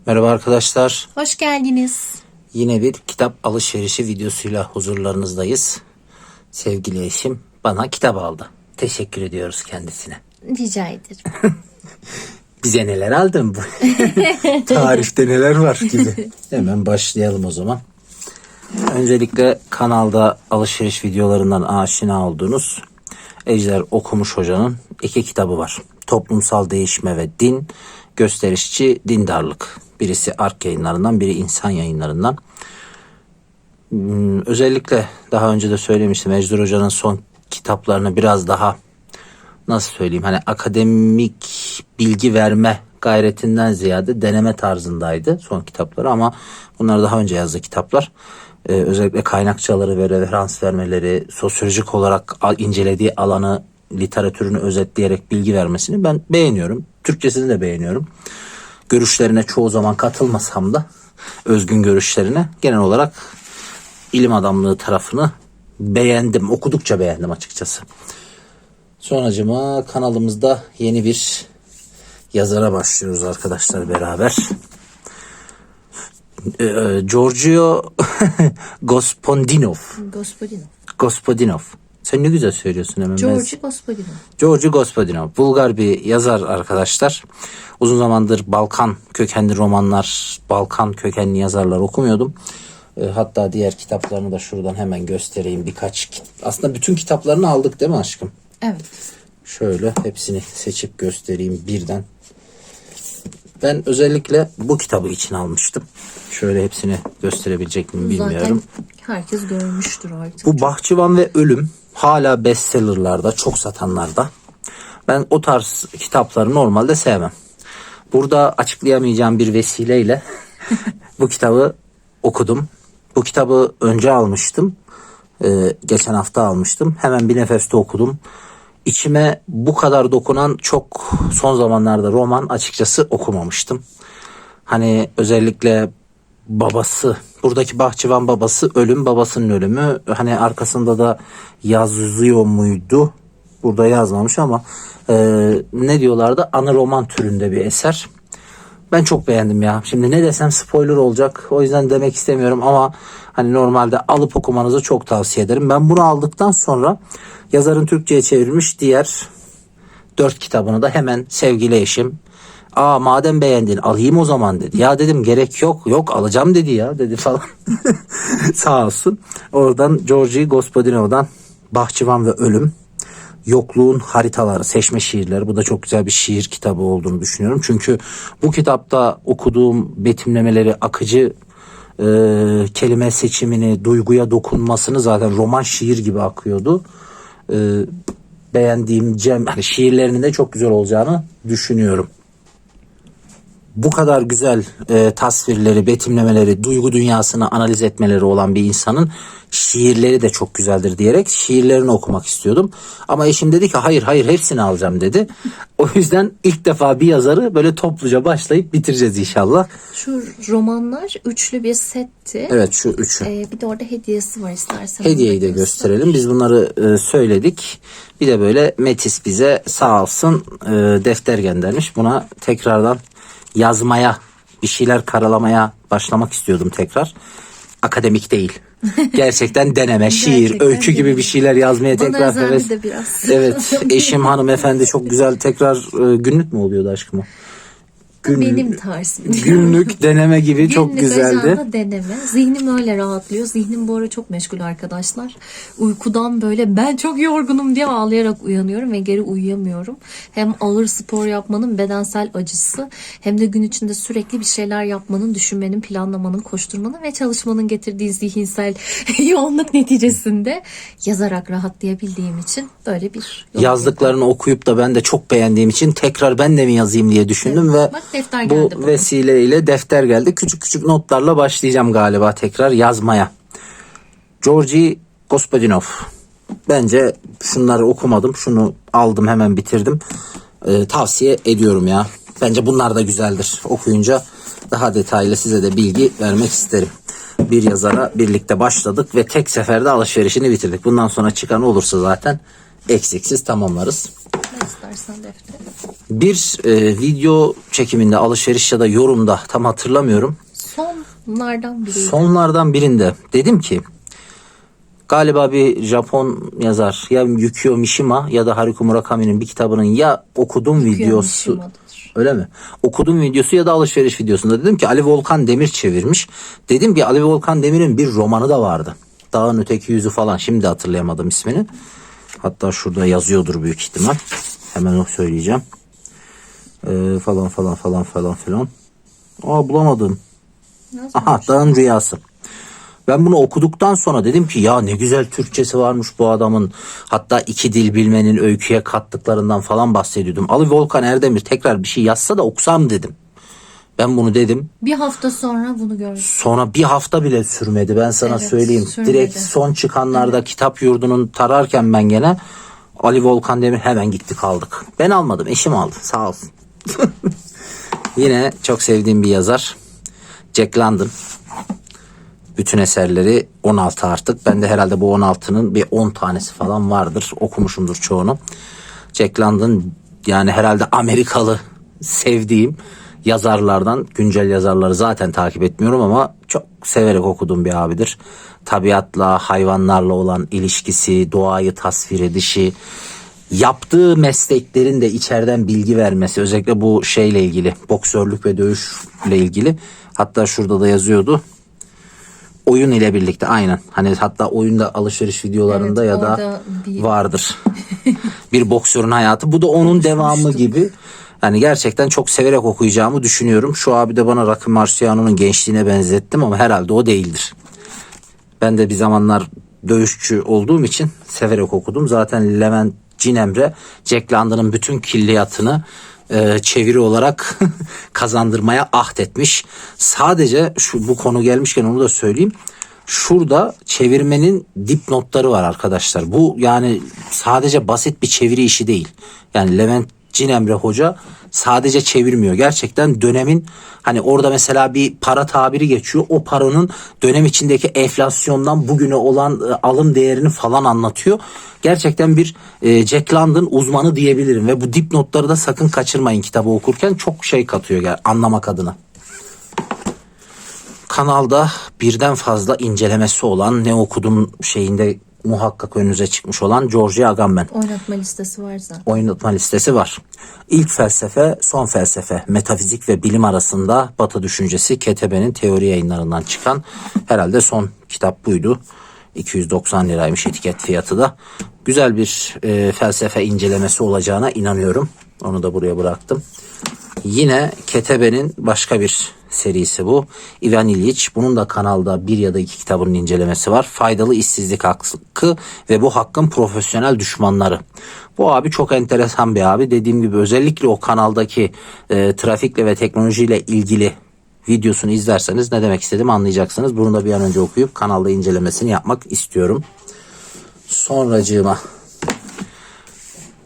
Merhaba arkadaşlar. Hoş geldiniz. Yine bir kitap alışverişi videosuyla huzurlarınızdayız. Sevgili eşim bana kitap aldı. Teşekkür ediyoruz kendisine. Rica ederim. Bize neler aldın bu? Tarifte neler var gibi. Hemen başlayalım o zaman. Öncelikle kanalda alışveriş videolarından aşina olduğunuz Ejder Okumuş Hoca'nın 2 kitabı var. Toplumsal Değişme ve Din, Gösterişçi Dindarlık. Birisi Ark Yayınlarından, biri İnsan Yayınlarından. Özellikle daha önce de söylemiştim, Ejder Hoca'nın son kitaplarını biraz daha nasıl söyleyeyim, hani akademik bilgi verme gayretinden ziyade deneme tarzındaydı son kitapları, ama bunlar daha önce yazdığı kitaplar. Özellikle kaynakçaları ve referans vermeleri, sosyolojik olarak incelediği alanı, literatürünü özetleyerek bilgi vermesini ben beğeniyorum. Türkçesini de beğeniyorum. Görüşlerine çoğu zaman katılmasam da özgün görüşlerine genel olarak ilim adamlığı tarafını beğendim. Okudukça beğendim açıkçası. Sonracıma kanalımızda yeni bir yazara başlıyoruz arkadaşlar beraber. Giorgio Gospodinov. Sen ne güzel söylüyorsun hemen. Giorgio Gospodinov. Bulgar bir yazar arkadaşlar. Uzun zamandır Balkan kökenli romanlar, Balkan kökenli yazarlar okumuyordum. Hatta diğer kitaplarını da şuradan hemen göstereyim. Aslında bütün kitaplarını aldık değil mi aşkım? Evet. Şöyle hepsini seçip göstereyim birden. Ben özellikle bu kitabı için almıştım. Şöyle hepsini gösterebilecek miyim bilmiyorum. Zaten herkes görmüştür artık. Bu Bahçıvan ve Ölüm hala bestsellerlarda, çok satanlarda. Ben o tarz kitapları normalde sevmem. Burada açıklayamayacağım bir vesileyle bu kitabı okudum. Bu kitabı önce almıştım. Geçen hafta almıştım. Hemen bir nefeste okudum. İçime bu kadar dokunan çok son zamanlarda roman açıkçası okumamıştım. Hani özellikle babası, buradaki bahçıvan babası ölüm, babasının ölümü. Hani arkasında da yazıyor muydu? Burada yazmamış ama ne diyorlardı? Anı roman türünde bir eser. Ben çok beğendim ya. Şimdi ne desem spoiler olacak. O yüzden demek istemiyorum ama hani normalde alıp okumanızı çok tavsiye ederim. Ben bunu aldıktan sonra yazarın Türkçe'ye çevrilmiş diğer 4 kitabını da hemen sevgili eşim, madem beğendin alayım o zaman dedi. Ya dedim gerek yok. Yok alacağım dedi ya dedi falan. Sağ olsun. Oradan Giorgio Gospodinov'dan Bahçıvan ve Ölüm, Yokluğun Haritaları, seçme şiirleri. Bu da çok güzel bir şiir kitabı olduğunu düşünüyorum. Çünkü bu kitapta okuduğum betimlemeleri, akıcı kelime seçimini, duyguya dokunmasını zaten roman şiir gibi akıyordu. Beğendiğim hani şiirlerinin de çok güzel olacağını düşünüyorum. Bu kadar güzel tasvirleri, betimlemeleri, duygu dünyasını analiz etmeleri olan bir insanın şiirleri de çok güzeldir diyerek şiirlerini okumak istiyordum. Ama eşim dedi ki hayır hepsini alacağım dedi. O yüzden ilk defa bir yazarı böyle topluca başlayıp bitireceğiz inşallah. Şu romanlar üçlü bir setti. Evet, şu üçü. Bir de orada hediyesi var, istersen. Hediyeyi de gösterelim. Biz bunları söyledik. Bir de böyle Metis bize sağ olsun defter göndermiş. Buna tekrardan yazmaya, bir şeyler karalamaya başlamak istiyordum tekrar. Akademik değil. Gerçekten deneme, şiir, Gerçekten öykü gibi bir şeyler yazmaya bana tekrar heves. De biraz. Evet, eşim hanımefendi çok güzel tekrar günlük mü oluyordu aşkım o? Benim tarzım. Günlük deneme gibi çok güzeldi. Günlük deneme. Zihnim öyle rahatlıyor. Zihnim bu ara çok meşgul arkadaşlar. Uykudan böyle ben çok yorgunum diye ağlayarak uyanıyorum ve geri uyuyamıyorum. Hem ağır spor yapmanın bedensel acısı, hem de gün içinde sürekli bir şeyler yapmanın, düşünmenin, planlamanın, koşturmanın ve çalışmanın getirdiği zihinsel yoğunluk neticesinde yazarak rahatlayabildiğim için böyle bir yazdıklarını okuyup da ben de çok beğendiğim için tekrar ben de mi yazayım diye düşündüm ve bak, defter bu geldi vesileyle defter geldi. Küçük küçük notlarla başlayacağım galiba tekrar yazmaya. Giorgio Gospodinov. Bence şunları okumadım. Şunu aldım, hemen bitirdim. Tavsiye ediyorum ya. Bence bunlar da güzeldir. Okuyunca daha detaylı size de bilgi vermek isterim. Bir yazara birlikte başladık ve tek seferde alışverişini bitirdik. Bundan sonra çıkan olursa zaten eksiksiz tamamlarız. Ne istersen defter. Bir video çekiminde, alışveriş ya da yorumda tam hatırlamıyorum. Sonlardan biriydi. Sonlardan birinde dedim ki galiba bir Japon yazar ya Yukio Mishima ya da Haruki Murakami'nin bir kitabının ya okudum videosu. Mishima'dır. Öyle mi? Okudum videosu ya da alışveriş videosunda dedim ki Ali Volkan Demir çevirmiş. Dedim ki Ali Volkan Demir'in bir romanı da vardı. Dağın Öteki Yüzü falan. Şimdi hatırlayamadım ismini. Hatta şurada yazıyordur büyük ihtimal. Hemen o söyleyeceğim. Falan. Bulamadım. Nasıl? Aha, Dağın Rüyası. Ben bunu okuduktan sonra dedim ki ya ne güzel Türkçesi varmış bu adamın. Hatta iki dil bilmenin öyküye kattıklarından falan bahsediyordum. Ali Volkan Erdemir tekrar bir şey yazsa da okusam dedim. Ben bunu dedim. Bir hafta sonra bunu gördüm. Sonra bir hafta bile sürmedi, ben sana Evet, söyleyeyim. sürmedi. Direkt son çıkanlarda Kitap Yurdu'nun tararken ben gene Ali Volkan Demir hemen gitti kaldık. Ben almadım, eşim aldı, sağ olsun. Yine çok sevdiğim bir yazar. Jack London. Bütün eserleri 16 artık. Ben de herhalde bu 16'nın bir 10 tanesi falan vardır. Okumuşumdur çoğunu. Jack London yani herhalde Amerikalı sevdiğim yazarlardan. Güncel yazarları zaten takip etmiyorum ama çok severek okuduğum bir abidir. Tabiatla, hayvanlarla olan ilişkisi, doğayı tasvir edişi, yaptığı mesleklerin de içeriden bilgi vermesi. Özellikle bu şeyle ilgili, boksörlük ve dövüşle ilgili. Hatta şurada da yazıyordu. Oyun ile birlikte aynen. Hani hatta oyunda alışveriş videolarında Evet, ya da orada vardır. Bir boksörün hayatı. Bu da onun devamı gibi. Yani gerçekten çok severek okuyacağımı düşünüyorum. Şu abi de bana Rocky Marciano'nun gençliğine benzettim ama herhalde o değildir. Ben de bir zamanlar dövüşçü olduğum için severek okudum. Zaten Levent Cinemre Jack London'ın bütün külliyatını çeviri olarak kazandırmaya ahdetmiş. Sadece bu konu gelmişken onu da söyleyeyim. Şurada çevirmenin dipnotları var arkadaşlar. Bu yani sadece basit bir çeviri işi değil. Yani Levent Cinemre Hoca sadece çevirmiyor. Gerçekten dönemin hani orada mesela bir para tabiri geçiyor. O paranın dönem içindeki enflasyondan bugüne olan alım değerini falan anlatıyor. Gerçekten bir Jack London uzmanı diyebilirim ve bu dipnotları da sakın kaçırmayın kitabı okurken, çok şey katıyor anlamak adına. Kanalda birden fazla incelemesi olan, ne okudum şeyinde muhakkak önünüze çıkmış olan George Agamben. Oynatma listesi var zaten. Oynatma listesi var. İlk felsefe, son felsefe, metafizik ve bilim arasında Batı düşüncesi, Ketebe'nin teori yayınlarından çıkan herhalde son kitap buydu. 290 liraymış etiket fiyatı da. Güzel bir felsefe incelemesi olacağına inanıyorum. Onu da buraya bıraktım. Yine Ketebe'nin başka bir serisi bu. Ivan İliç. Bunun da kanalda bir ya da iki kitabının incelemesi var. Faydalı işsizlik hakkı ve bu hakkın profesyonel düşmanları. Bu abi çok enteresan bir abi. Dediğim gibi özellikle o kanaldaki trafikle ve teknolojiyle ilgili videosunu izlerseniz ne demek istediğimi anlayacaksınız. Bunu da bir an önce okuyup kanalda incelemesini yapmak istiyorum. Sonracığıma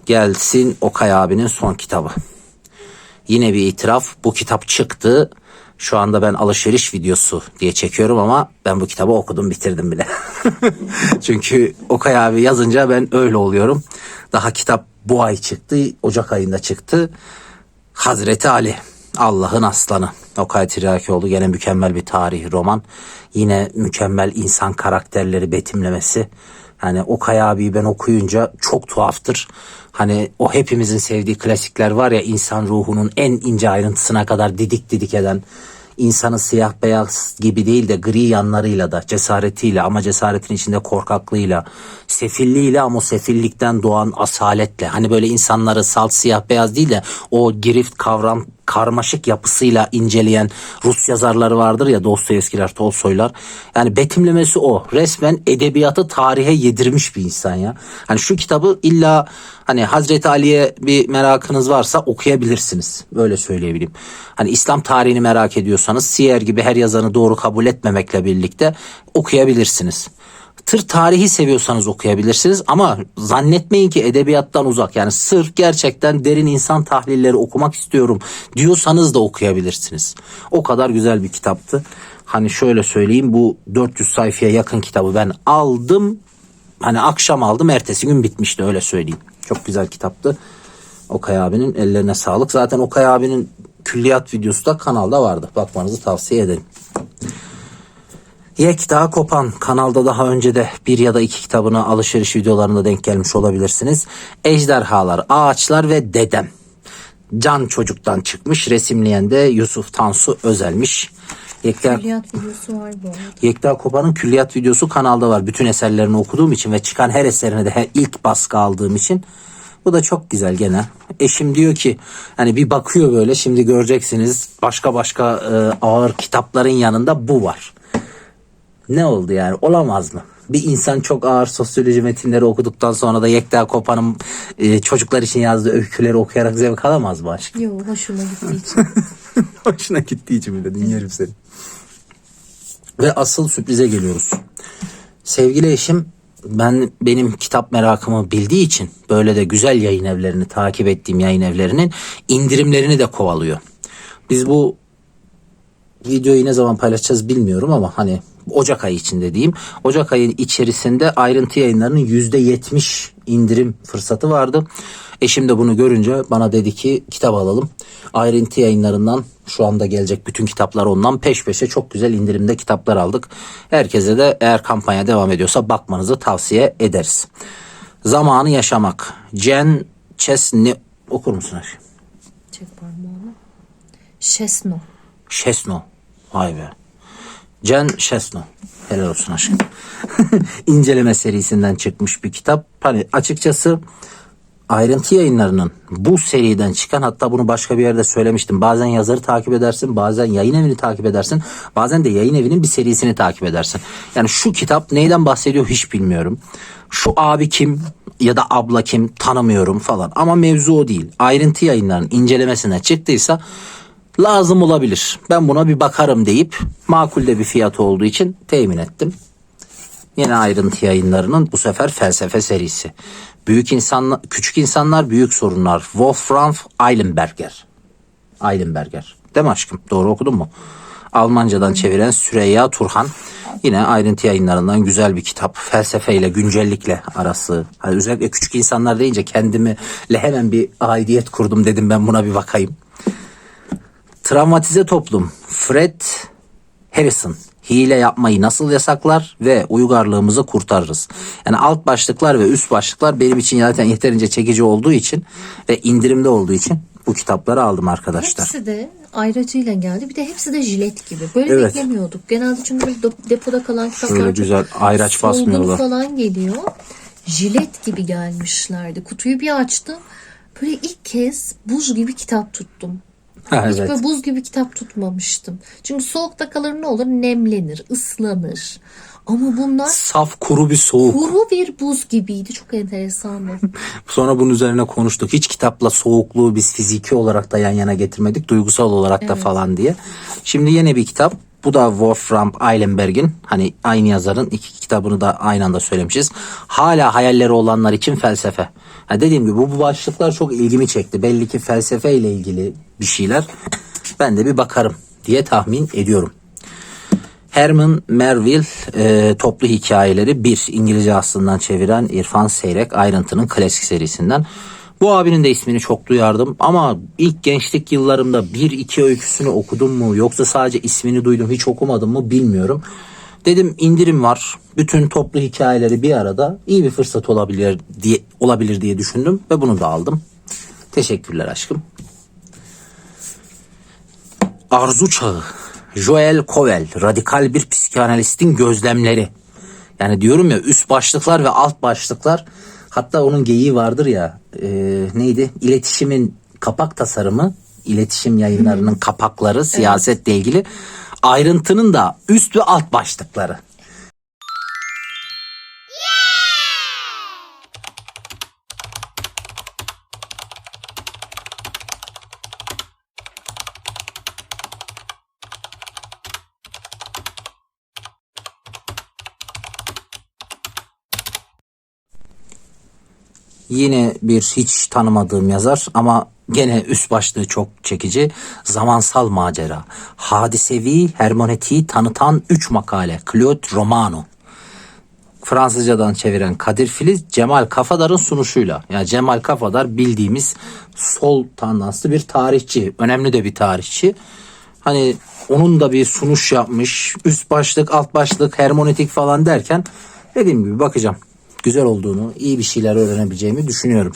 gelsin Okay abinin son kitabı. Yine bir itiraf, bu kitap çıktı. Şu anda ben alışveriş videosu diye çekiyorum ama ben bu kitabı okudum, bitirdim bile. Çünkü Okay abi yazınca ben öyle oluyorum. Daha kitap bu ay çıktı, Ocak ayında çıktı. Hazreti Ali, Allah'ın aslanı. Okay Tiryakioğlu, gene mükemmel bir tarihi roman. Yine mükemmel insan karakterleri betimlemesi. Yani Okay abiyi ben okuyunca çok tuhaftır. Hani o hepimizin sevdiği klasikler var ya, insan ruhunun en ince ayrıntısına kadar didik didik eden, insanı siyah beyaz gibi değil de gri yanlarıyla da, cesaretiyle ama cesaretin içinde korkaklığıyla, sefilliğiyle ama o sefillikten doğan asaletle, hani böyle insanları salt siyah beyaz değil de o girift kavram karmaşık yapısıyla inceleyen Rus yazarları vardır ya, Dostoyevskiler, Tolstoylar. Yani betimlemesi o. Resmen edebiyatı tarihe yedirmiş bir insan ya. Hani şu kitabı illa hani Hazreti Ali'ye bir merakınız varsa okuyabilirsiniz. Böyle söyleyebileyim. Hani İslam tarihini merak ediyorsanız Siyer gibi her yazanı doğru kabul etmemekle birlikte okuyabilirsiniz. Tır tarihi seviyorsanız okuyabilirsiniz ama zannetmeyin ki edebiyattan uzak. Yani sırf gerçekten derin insan tahlilleri okumak istiyorum diyorsanız da okuyabilirsiniz. O kadar güzel bir kitaptı. Hani şöyle söyleyeyim, bu 400 sayfaya yakın kitabı ben aldım, hani akşam aldım, ertesi gün bitmişti, öyle söyleyeyim. Çok güzel kitaptı. Okay abinin ellerine sağlık. Zaten Okay abinin külliyat videosu da kanalda vardı. Bakmanızı tavsiye ederim. Yekta Kopan kanalda daha önce de bir ya da iki kitabına alışveriş videolarında denk gelmiş olabilirsiniz. Ejderhalar, Ağaçlar ve Dedem. Can Çocuk'tan çıkmış. Resimleyen de Yusuf Tansu Özel'miş. Külliyat videosu var bu arada. Yekta Kopan'ın külliyat videosu kanalda var. Bütün eserlerini okuduğum için ve çıkan her eserini de ilk baskı aldığım için. Bu da çok güzel gene. Eşim diyor ki hani bir bakıyor böyle, şimdi göreceksiniz, başka ağır kitapların yanında bu var. Ne oldu yani, olamaz mı? Bir insan çok ağır sosyoloji metinleri okuduktan sonra da Yekta Kopan'ın çocuklar için yazdığı öyküleri okuyarak zevk alamaz mı aşkım? Yok, hoşuma gittiği için. Hoşuna gittiği için mi dedin, yerim seni. Ve asıl sürprize geliyoruz. Sevgili eşim benim kitap merakımı bildiği için böyle de güzel yayın evlerini, takip ettiğim yayın evlerinin indirimlerini de kovalıyor. Biz bu videoyu ne zaman paylaşacağız bilmiyorum ama hani Ocak ayı içinde diyeyim. Ocak ayının içerisinde Ayrıntı Yayınları'nın %70 indirim fırsatı vardı. Eşim de bunu görünce bana dedi ki kitap alalım. Ayrıntı Yayınları'ndan şu anda gelecek bütün kitaplar, ondan peş peşe çok güzel indirimde kitaplar aldık. Herkese de eğer kampanya devam ediyorsa bakmanızı tavsiye ederiz. Zamanı Yaşamak. Jen Chesney, okur musun aşkım? Çek parmağını. Şesno. Chesno. Vay be. Jen Chesno. Helal olsun aşkım. İnceleme serisinden çıkmış bir kitap. Hani açıkçası Ayrıntı Yayınları'nın bu seriden çıkan, hatta bunu başka bir yerde söylemiştim. Bazen yazarı takip edersin, bazen yayın evini takip edersin, bazen de yayın evinin bir serisini takip edersin. Yani şu kitap neyden bahsediyor hiç bilmiyorum. Şu abi kim ya da abla kim tanımıyorum falan. Ama mevzu o değil. Ayrıntı Yayınları'nın incelemesine çıktıysa lazım olabilir, ben buna bir bakarım deyip makul de bir fiyatı olduğu için temin ettim. Yine Ayrıntı Yayınları'nın bu sefer felsefe serisi. Küçük insanlar, büyük sorunlar. Wolfram Eilenberger. Eilenberger. Değil mi aşkım? Doğru okudun mu? Almancadan çeviren Süreyya Turhan. Yine Ayrıntı Yayınları'ndan güzel bir kitap. Felsefeyle, güncellikle arası. Hani özellikle küçük insanlar deyince kendimle hemen bir aidiyet kurdum, dedim ben buna bir bakayım. Travmatize Toplum. Fred Harrison. Hile yapmayı nasıl yasaklar ve uygarlığımızı kurtarırız. Yani alt başlıklar ve üst başlıklar benim için zaten yeterince çekici olduğu için ve indirimde olduğu için bu kitapları aldım arkadaşlar. Hepsi de ayracıyla geldi. Bir de hepsi de jilet gibi. Böyle Evet. beklemiyorduk. Genelde çünkü böyle depoda kalan kitaplar Şöyle güzel ayraç basmıyorlar. falan geliyor. Jilet gibi gelmişlerdi. Kutuyu bir açtım. Böyle ilk kez buz gibi kitap tuttum. Hiç Evet. böyle buz gibi kitap tutmamıştım. Çünkü soğukta kalır ne olur? Nemlenir, ıslanır. Ama bunlar Saf kuru bir soğuk. kuru bir buz gibiydi. Çok enteresandı. Sonra bunun üzerine konuştuk. Hiç kitapla soğukluğu biz fiziki olarak da yan yana getirmedik, duygusal olarak da falan diye. Şimdi yeni bir kitap. Bu da Wolfram Eilenberg'in, hani aynı yazarın iki kitabını da aynı anda söylemişiz. Hala hayalleri olanlar için felsefe. Ha, dediğim gibi bu başlıklar çok ilgimi çekti. Belli ki felsefe ile ilgili bir şeyler. Ben de bir bakarım diye tahmin ediyorum. Herman Melville Toplu Hikayeleri 1, İngilizce aslından çeviren İrfan Seyrek, Ayrıntı'nın klasik serisinden. Bu abinin de ismini çok duyardım ama ilk gençlik yıllarımda bir iki öyküsünü okudum mu yoksa sadece ismini duydum hiç okumadım mı bilmiyorum. Dedim indirim var, bütün toplu hikayeleri bir arada, iyi bir fırsat olabilir diye düşündüm ve bunu da aldım. Teşekkürler aşkım. Arzu Çağı. Joel Covel, radikal bir psikanalistin gözlemleri. Yani diyorum ya, üst başlıklar ve alt başlıklar, hatta onun geyiği vardır ya, neydi? İletişimin kapak tasarımı, iletişim yayınlarının kapakları, siyasetle ilgili. Ayrıntının da üst ve alt başlıkları. Yine bir hiç tanımadığım yazar ama gene üst başlığı çok çekici. Zamansal macera. Hadisevi hermeneutiği tanıtan 3 makale. Claude Romano. Fransızcadan çeviren Kadir Filiz, Cemal Kafadar'ın sunuşuyla. Yani Cemal Kafadar bildiğimiz sol tandanslı bir tarihçi. Önemli de bir tarihçi. Hani onun da bir sunuş yapmış. Üst başlık, alt başlık, hermeneutik falan derken dediğim gibi bakacağım. Güzel olduğunu, iyi bir şeyler öğrenebileceğimi düşünüyorum.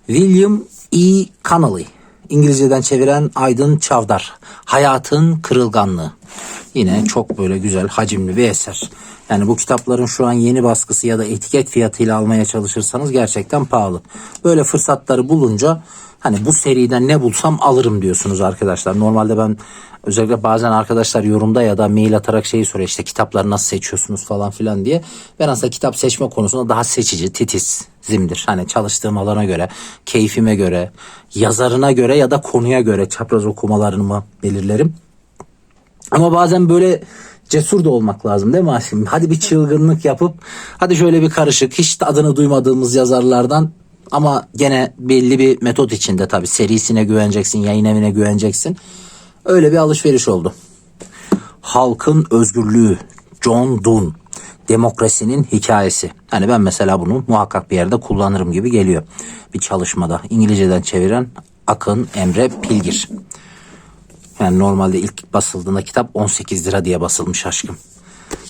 William E. Connolly. İngilizceden çeviren Aydın Çavdar. Hayatın Kırılganlığı. Yine çok böyle güzel, hacimli bir eser. Yani bu kitapların şu an yeni baskısı ya da etiket fiyatıyla almaya çalışırsanız gerçekten pahalı. Böyle fırsatları bulunca hani bu seriden ne bulsam alırım diyorsunuz arkadaşlar. Normalde ben özellikle bazen arkadaşlar yorumda ya da mail atarak şeyi soruyor, işte kitapları nasıl seçiyorsunuz falan filan diye. Ben aslında kitap seçme konusunda daha seçici, titizimdir. Hani çalıştığım alana göre, keyfime göre, yazarına göre ya da konuya göre çapraz okumalarımı belirlerim. Ama bazen böyle cesur da olmak lazım değil mi aşkım? Hadi bir çılgınlık yapıp hadi şöyle bir karışık, hiç adını duymadığımız yazarlardan ama gene belli bir metot içinde, tabii serisine güveneceksin, yayın evine güveneceksin. Öyle bir alışveriş oldu. Halkın Özgürlüğü, John Donne. Demokrasinin Hikayesi. Hani ben mesela bunu muhakkak bir yerde kullanırım gibi geliyor. Bir çalışmada. İngilizceden çeviren Akın Emre Pilgir. Yani normalde ilk basıldığında kitap 18 lira diye basılmış aşkım.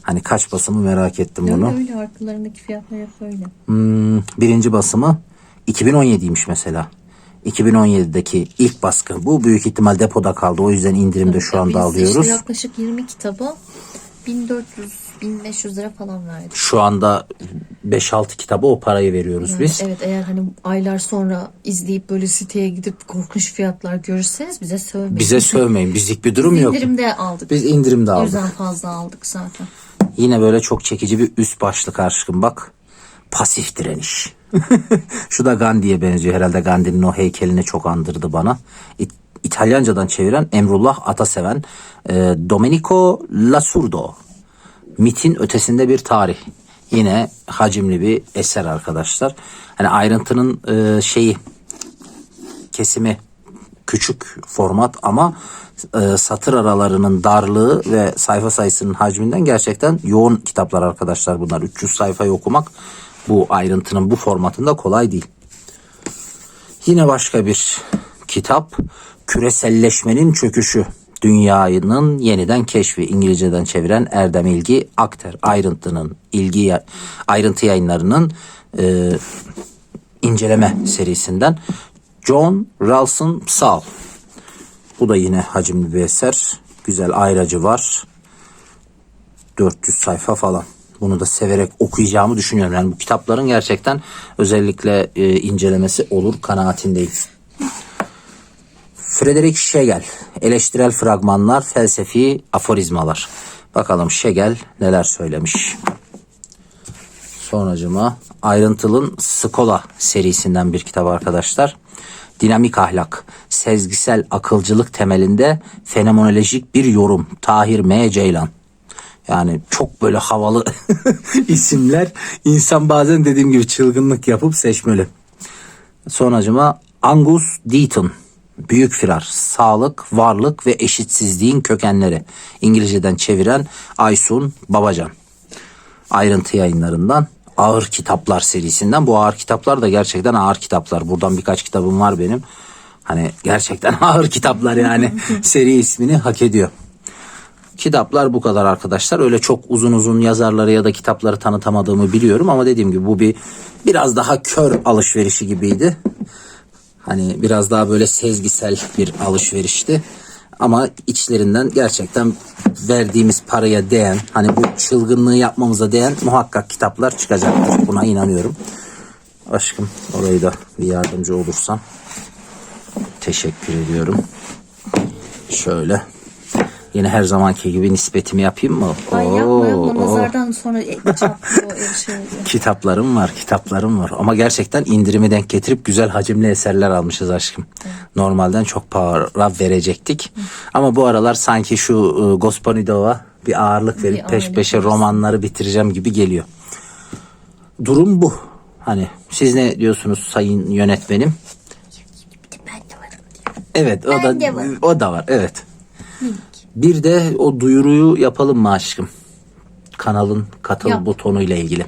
Hani kaç basımı merak ettim bunu. Öyle arkalarındaki fiyatlar hep öyle. Birinci basımı 2017'ymiş mesela. 2017'deki ilk baskı. Bu büyük ihtimal depoda kaldı. O yüzden indirimde şu anda alıyoruz. İşte yaklaşık 20 kitaba 1400-1500 lira falan verdik. Şu anda 5-6 kitaba o parayı veriyoruz Yani biz. evet, eğer hani aylar sonra izleyip böyle siteye gidip korkunç fiyatlar görürseniz bize sövmeyin. Bize sövmeyin. Bizlik bir durum Biz yok. indirimde aldık. Biz indirimde O aldık. yüzden fazla aldık zaten. Yine böyle çok çekici bir üst başlık aşkım bak. Pasif direniş. Şu da Gandhi'ye benziyor. Herhalde Gandhi'nin o heykelini çok andırdı bana. İtalyancadan çeviren Emrullah Ataseven. Domenico Lasurdo. Mitin ötesinde bir tarih. Yine hacimli bir eser arkadaşlar. Hani ayrıntının kesimi küçük format ama satır aralarının darlığı ve sayfa sayısının hacminden gerçekten yoğun kitaplar arkadaşlar bunlar. 300 sayfayı okumak bu ayrıntının bu formatında kolay değil. Yine başka bir kitap, Küreselleşmenin Çöküşü. Dünyanın Yeniden Keşfi. İngilizceden çeviren Erdem İlgi Akter. Ayrıntı yayınlarının inceleme serisinden John Ralston Saul. Bu da yine hacimli bir eser. Güzel ayracı var. 400 sayfa falan. Bunu da severek okuyacağımı düşünüyorum. Yani bu kitapların gerçekten özellikle incelemesi olur kanaatindeyim. Friedrich Schlegel. Eleştirel fragmanlar, felsefi aforizmalar. Bakalım Schlegel neler söylemiş. Sonracıma Ayrıntılın Skola serisinden bir kitap arkadaşlar. Dinamik ahlak, sezgisel akılcılık temelinde fenomenolojik bir yorum. Tahir M. Ceylan. Yani çok böyle havalı isimler. İnsan bazen dediğim gibi çılgınlık yapıp seçmeli. Sonracıma Angus Deaton. Büyük Firar, Sağlık, Varlık ve Eşitsizliğin Kökenleri. İngilizceden çeviren Aysun Babacan. Ayrıntı yayınlarından Ağır Kitaplar serisinden. Bu ağır kitaplar da gerçekten ağır kitaplar. Buradan birkaç kitabım var benim. Hani gerçekten ağır kitaplar yani. Seri ismini hak ediyor. Kitaplar bu kadar arkadaşlar. Öyle çok uzun uzun yazarları ya da kitapları tanıtamadığımı biliyorum ama dediğim gibi bu biraz daha kör alışverişi gibiydi. Hani biraz daha böyle sezgisel bir alışverişti. Ama içlerinden gerçekten verdiğimiz paraya değen, hani bu çılgınlığı yapmamıza değen muhakkak kitaplar çıkacaktır. Buna inanıyorum. Aşkım orayı da bir yardımcı olursan teşekkür ediyorum. Şöyle. Yine her zamanki gibi nispetimi yapayım mı? Ay yapma nazardan sonra çarpıyor şey oluyor. Kitaplarım var. Ama gerçekten indirimi denk getirip güzel hacimli eserler almışız aşkım. Evet. Normalden çok para verecektik. Ama bu aralar sanki şu Gospodinova bir ağırlık verip peş peşe romanları bitireceğim gibi geliyor. Durum bu. Hani siz ne diyorsunuz sayın yönetmenim? Ben de varım. Evet o da var evet. Bir de o duyuruyu yapalım mı aşkım? kanalın katıl Yap. butonu ile ilgili.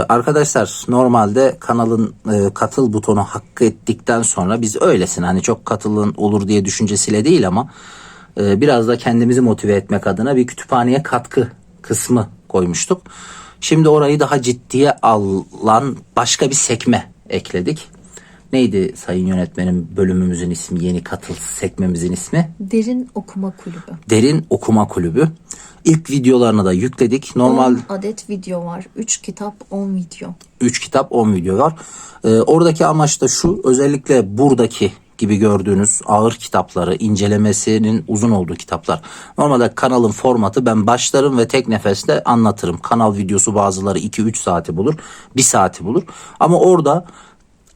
Arkadaşlar normalde kanalın katıl butonu hakkı ettikten sonra biz öylesine hani çok katılın olur diye düşüncesiyle değil ama biraz da kendimizi motive etmek adına bir kütüphaneye katkı kısmı koymuştuk. Şimdi orayı daha ciddiye alan başka bir sekme ekledik. Neydi sayın yönetmenim bölümümüzün ismi, yeni katıl sekmemizin ismi? Derin Okuma Kulübü. Derin Okuma Kulübü. İlk videolarını da yükledik. Normal 10 adet video var. 3 kitap 10 video. 3 kitap 10 video var. Oradaki amaç da şu, özellikle buradaki gibi gördüğünüz ağır kitapları, incelemesinin uzun olduğu kitaplar. Normalde kanalın formatı ben başlarım ve tek nefeste anlatırım. Kanal videosu bazıları 2-3 saati bulur, 1 saati bulur. Ama orada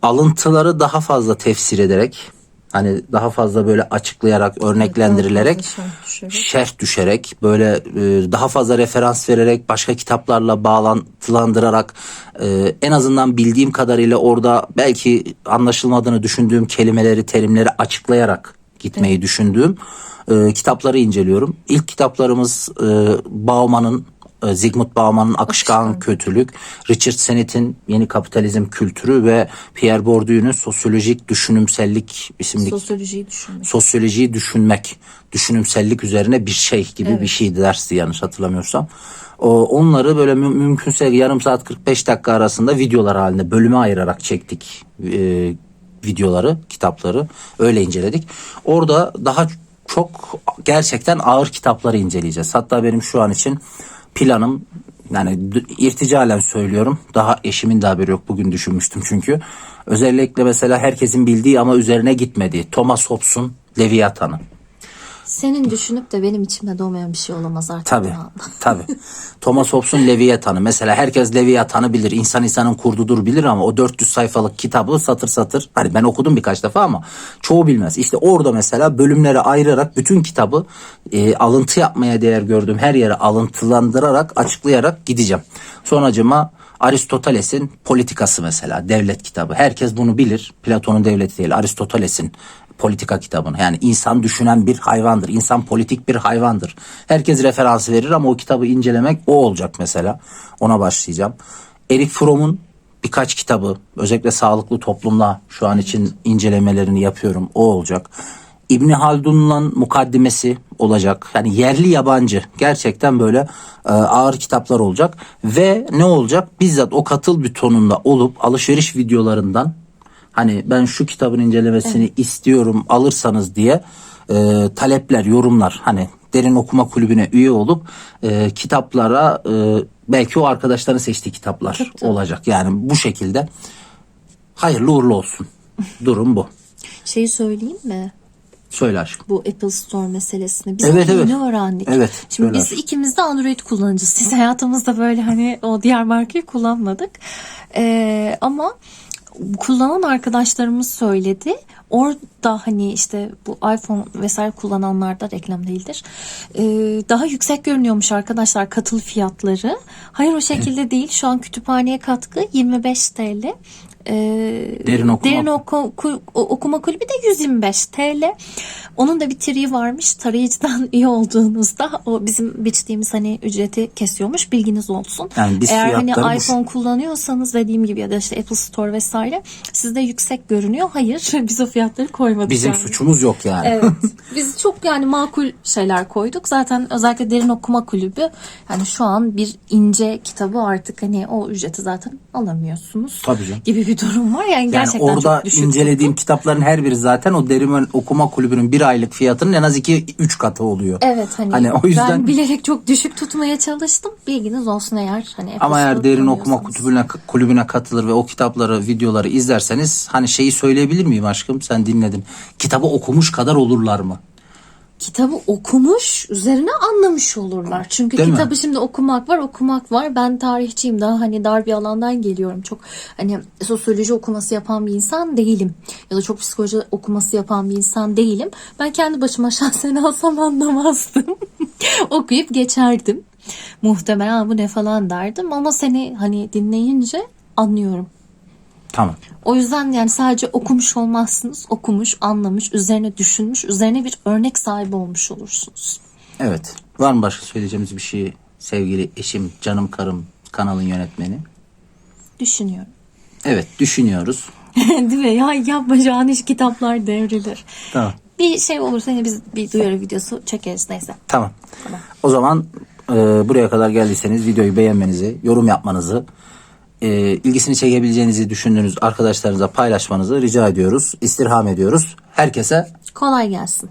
alıntıları daha fazla tefsir ederek, hani daha fazla böyle açıklayarak, örneklendirilerek, şerh düşerek, böyle daha fazla referans vererek, başka kitaplarla bağlantılandırarak, en azından bildiğim kadarıyla orada belki anlaşılmadığını düşündüğüm kelimeleri, terimleri açıklayarak gitmeyi düşündüğüm kitapları inceliyorum. İlk kitaplarımız Zygmunt Bauman'ın Akışkan Kötülük, Richard Sennett'in Yeni Kapitalizm Kültürü ve Pierre Bourdieu'nun Sosyolojik Düşünümsellik isimli Sosyolojiyi Düşünmek, düşünümsellik üzerine bir şey gibi bir şeydi, dersti yanlış hatırlamıyorsam. Onları böyle mümkünse yarım saat 45 dakika arasında videolar halinde bölüme ayırarak çektik videoları, kitapları öyle inceledik. Orada daha çok gerçekten ağır kitapları inceleyeceğiz. Hatta benim şu an için planım, yani irticalen söylüyorum, daha eşimin de haberi yok, bugün düşünmüştüm çünkü. Özellikle mesela herkesin bildiği ama üzerine gitmediği Thomas Hobbes'un Leviathan'ı. Senin düşünüp de benim içimde doğmayan bir şey olamaz artık. Tabii. Thomas Hobbes'un Leviathan'ı. Mesela herkes Leviathan'ı bilir. İnsan insanın kurdudur bilir ama o 400 sayfalık kitabı satır satır. Hani ben okudum birkaç defa ama çoğu bilmez. İşte orada mesela bölümlere ayırarak bütün kitabı alıntı yapmaya değer gördüğüm her yere alıntılandırarak, açıklayarak gideceğim. Sonracıma Aristoteles'in Politikası mesela, devlet kitabı. Herkes bunu bilir. Platon'un devleti değil, Aristoteles'in politika kitabını. Yani insan düşünen bir hayvandır. İnsan politik bir hayvandır. Herkes referans verir ama o kitabı incelemek o olacak mesela. Ona başlayacağım. Erich Fromm'un birkaç kitabı, özellikle sağlıklı toplumla şu an için incelemelerini yapıyorum. O olacak. İbni Haldun'un mukaddimesi olacak. Yani yerli yabancı gerçekten böyle ağır kitaplar olacak. Ve ne olacak? Bizzat o katıl butonunda olup alışveriş videolarından, hani ben şu kitabın incelemesini istiyorum alırsanız diye talepler, yorumlar, hani Derin Okuma Kulübü'ne üye olup kitaplara belki o arkadaşların seçtiği kitaplar olacak. Yani bu şekilde hayırlı uğurlu olsun. Durum bu. Şeyi söyleyeyim mi? Söyle aşkım. Bu Apple Store meselesini. Biz Evet. yeni öğrendik. Evet, Şimdi söyle biz ikimiz de Android kullanıcıyız. Siz hayatımızda böyle hani o diğer markayı kullanmadık. Ama kullanan arkadaşlarımız söyledi. Orada hani işte bu iPhone vesaire kullananlarda, reklam değildir, daha yüksek görünüyormuş arkadaşlar katıl fiyatları. Hayır, o şekilde değil. Şu an kütüphaneye katkı 25 TL. Derin Okuma Kulübü de 125 TL. Onun da bir triği varmış. Tarayıcıdan üye olduğunuzda o bizim biçtiğimiz hani ücreti kesiyormuş. Bilginiz olsun. Yani eğer hani iPhone kullanıyorsanız, dediğim gibi, ya da işte Apple Store vesaire, sizde yüksek görünüyor. Hayır, biz o fiyatları koymadık. Bizim yani suçumuz yok yani. Evet. Biz çok yani makul şeyler koyduk. Zaten özellikle Derin Okuma Kulübü, yani şu an bir ince kitabı artık hani o ücreti zaten alamıyorsunuz. Tabii canım. Gibi bir durum var. Yani gerçekten orada çok düşük incelediğim tuttum. kitapların her biri zaten o Derin Okuma Kulübü'nün bir aylık fiyatının en az 2-3 katı oluyor. Evet, hani o yüzden ben bilerek çok düşük tutmaya çalıştım. Bilginiz olsun eğer hani Apple ama eğer Store Derin Okuma kullanıyorsanız. Kulübü'ne katılır ve o kitapları, videoları izlerseniz, hani şeyi söyleyebilir miyim aşkım? Sen dinledin. Kitabı okumuş kadar olurlar mı? Kitabı okumuş, üzerine anlamış olurlar. Çünkü Değil kitabı mi? şimdi okumak var. Ben tarihçiyim, daha hani dar bir alandan geliyorum. Çok hani sosyoloji okuması yapan bir insan değilim. Ya da çok psikoloji okuması yapan bir insan değilim. Ben kendi başıma şahsen alsam anlamazdım. Okuyup geçerdim. Muhtemelen bu ne falan derdim. Ama seni hani dinleyince anlıyorum. Tamam. O yüzden yani sadece okumuş olmazsınız. Okumuş, anlamış, üzerine düşünmüş, üzerine bir örnek sahibi olmuş olursunuz. Evet. Var mı başka söyleyeceğimiz bir şey? sevgili eşim, canım karım, kanalın yönetmeni. Düşünüyorum. Evet, düşünüyoruz. Değil mi? Ya yapacağın iş kitaplar devrilir. Tamam. Bir şey olursa yine biz bir duyuru videosu çekeriz neyse. Tamam. O zaman buraya kadar geldiyseniz videoyu beğenmenizi, yorum yapmanızı, ilgisini çekebileceğinizi düşündüğünüz arkadaşlarınıza paylaşmanızı rica ediyoruz. İstirham ediyoruz. Herkese Kolay gelsin.